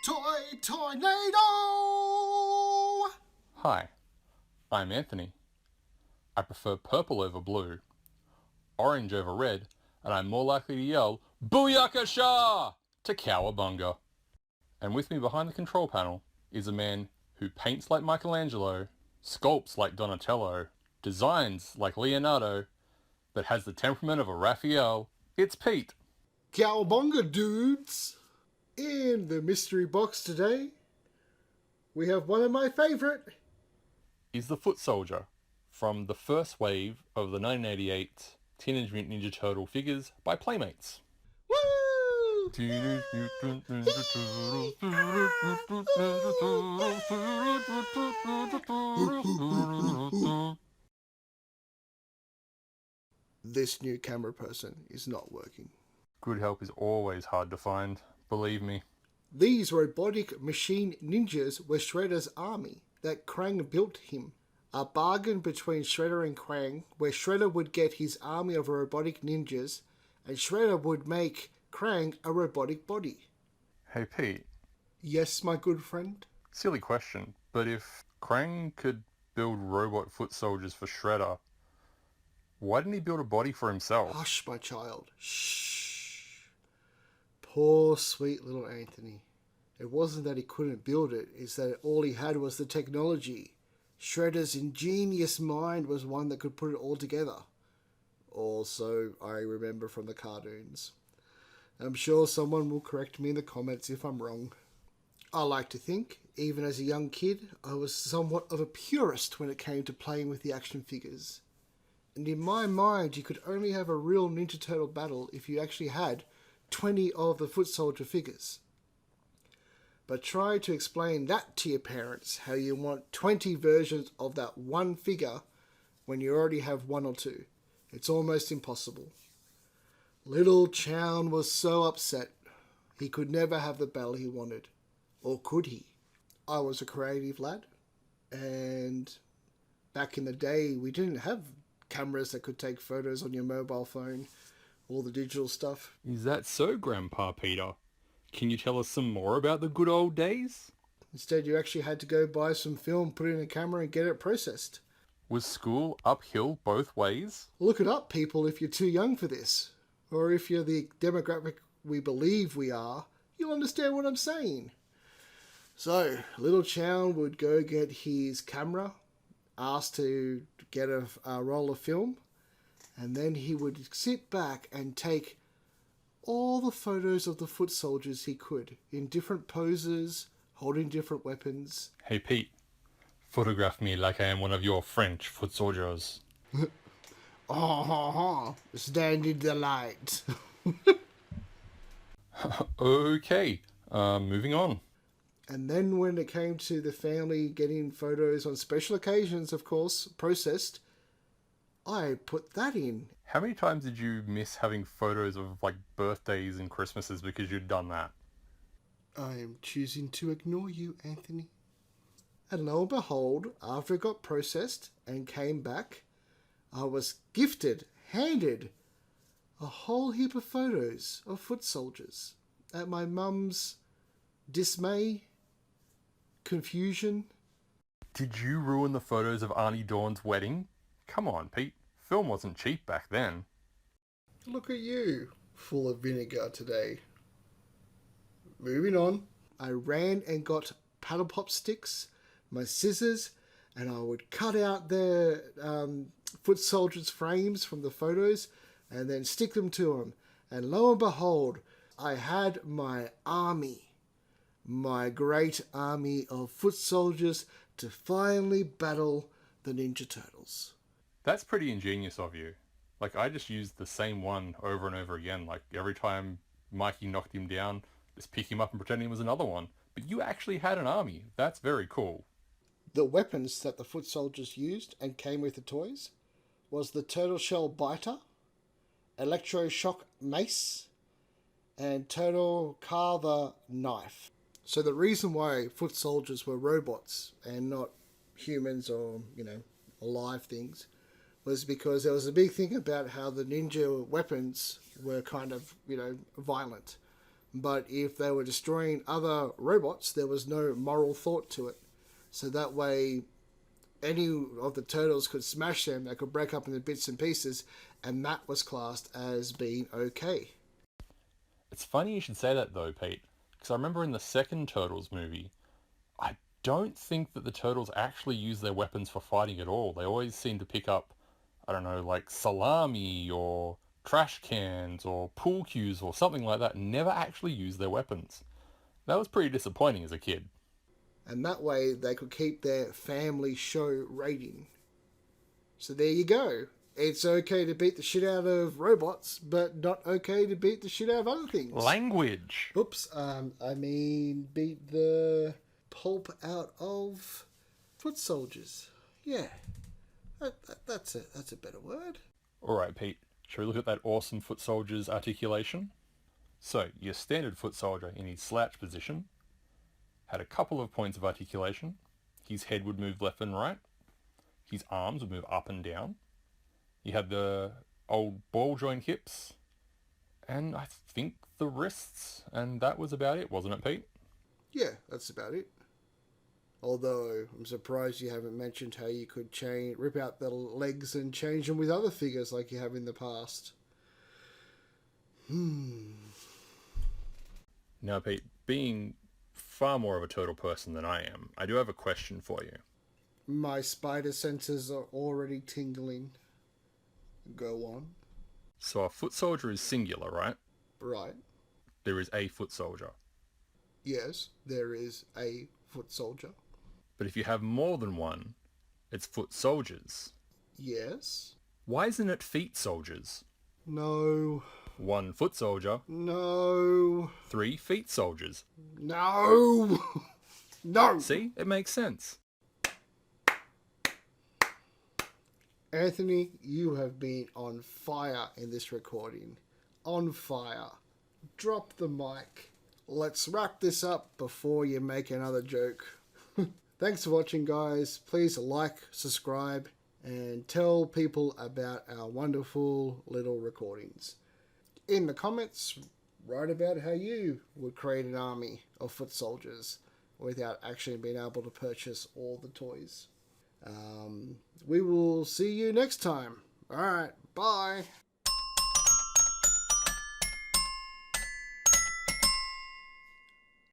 ToyToynado! Hi, I'm Anthony. I prefer purple over blue, orange over red, and I'm more likely to yell, Booyakasha! To Cowabunga. And with me behind the control panel is a man who paints like Michelangelo, sculpts like Donatello, designs like Leonardo, but has the temperament of a Raphael. It's Pete. Cowabunga, dudes! In the mystery box today, we have one of my favourite. He's the foot soldier from the first wave of the 1988 Teenage Mutant Ninja Turtle figures by Playmates. Woo! Teenage Mutant Ninja Turtles. This new camera person is not working. Good help is always hard to find, believe me. These robotic machine ninjas were Shredder's army that Krang built him. A bargain between Shredder and Krang, where Shredder would get his army of robotic ninjas, and Shredder would make Krang a robotic body. Hey Pete, Yes, my good friend? silly question, but if Krang could build robot foot soldiers for Shredder, why didn't he build a body for himself? Hush, my child. Shh. Poor, sweet little Anthony. It wasn't that he couldn't build it, it's that all he had was the technology. Shredder's ingenious mind was one that could put it all together. Also, I remember from the cartoons. I'm sure someone will correct me in the comments if I'm wrong. I like to think, even as a young kid, I was somewhat of a purist when it came to playing with the action figures. And in my mind, you could only have a real Ninja Turtle battle if you actually had 20 of the foot soldier figures. But try to explain that to your parents, how you want 20 versions of that one figure when you already have one or two. It's almost impossible. Little Chown was so upset. He could never have the battle he wanted. Or could he? I was a creative lad. And back in the day, we didn't have cameras that could take photos on your mobile phone. All the digital stuff. Is that so, Grandpa Peter? Can you tell us some more about the good old days? Instead, you actually had to go buy some film, put it in a camera, and get it processed. Was school uphill both ways? Look it up, people, if you're too young for this. Or if you're the demographic we believe we are, you'll understand what I'm saying. So, little Chown would go get his camera, ask to get a roll of film, and then he would sit back and take all the photos of the foot soldiers he could, in different poses, holding different weapons. Hey Pete, photograph me like I am one of your French foot soldiers. Stand in the light. Okay, moving on. And then when it came to the family getting photos on special occasions, of course, processed, I put that in. How many times did you miss having photos of like birthdays and Christmases because you'd done that? I am choosing to ignore you, Anthony. And lo and behold, after it got processed and came back, I was handed, a whole heap of photos of foot soldiers. At my mum's dismay, confusion. Did you ruin the photos of Arnie Dawn's wedding? Come on, Pete. Film wasn't cheap back then. Look at you, full of vinegar today. Moving on, I ran and got paddle pop sticks, my scissors, and I would cut out their foot soldiers' frames from the photos and then stick them to them. And lo and behold, I had my army, my great army of foot soldiers to finally battle the Ninja Turtles. That's pretty ingenious of you. Like, I just used the same one over and over again. Like, every time Mikey knocked him down, just pick him up and pretend he was another one. But you actually had an army. That's very cool. The weapons that the foot soldiers used and came with the toys was the turtle shell biter, electroshock mace, and turtle carver knife. So the reason why foot soldiers were robots and not humans or, alive things was because there was a big thing about how the ninja weapons were kind of, violent. But if they were destroying other robots, there was no moral thought to it. So that way, any of the turtles could smash them, they could break up into bits and pieces, and that was classed as being okay. It's funny you should say that though, Pete, because I remember in the second Turtles movie, I don't think that the Turtles actually use their weapons for fighting at all. They always seem to pick up, I don't know, like salami or trash cans or pool cues or something like that, and never actually use their weapons. That was pretty disappointing as a kid. And that way they could keep their family show rating. So there you go. It's okay to beat the shit out of robots, but not okay to beat the shit out of other things. Language! Oops, I mean beat the pulp out of foot soldiers. Yeah, that's a better word. Alright, Pete, shall we look at that awesome foot soldier's articulation? So, your standard foot soldier in his slouch position had a couple of points of articulation. His head would move left and right. His arms would move up and down. You had the old ball joint hips. And I think the wrists. And that was about it, wasn't it, Pete? Yeah, that's about it. Although, I'm surprised you haven't mentioned how you could rip out the legs and change them with other figures like you have in the past. Now, Pete, being far more of a turtle person than I am, I do have a question for you. My spider senses are already tingling. Go on. So a foot soldier is singular, right? Right. There is a foot soldier. Yes, there is a foot soldier. But if you have more than one, it's foot soldiers. Yes. Why isn't it feet soldiers? No. 1 foot soldier, No. 3 feet soldiers. No. No. See? It makes sense. Anthony, you have been on fire in this recording. On fire. Drop the mic. Let's wrap this up before you make another joke. Thanks for watching, guys. Please like, subscribe, and tell people about our wonderful little recordings. In the comments, write about how you would create an army of foot soldiers without actually being able to purchase all the toys. We will see you next time. Alright, bye.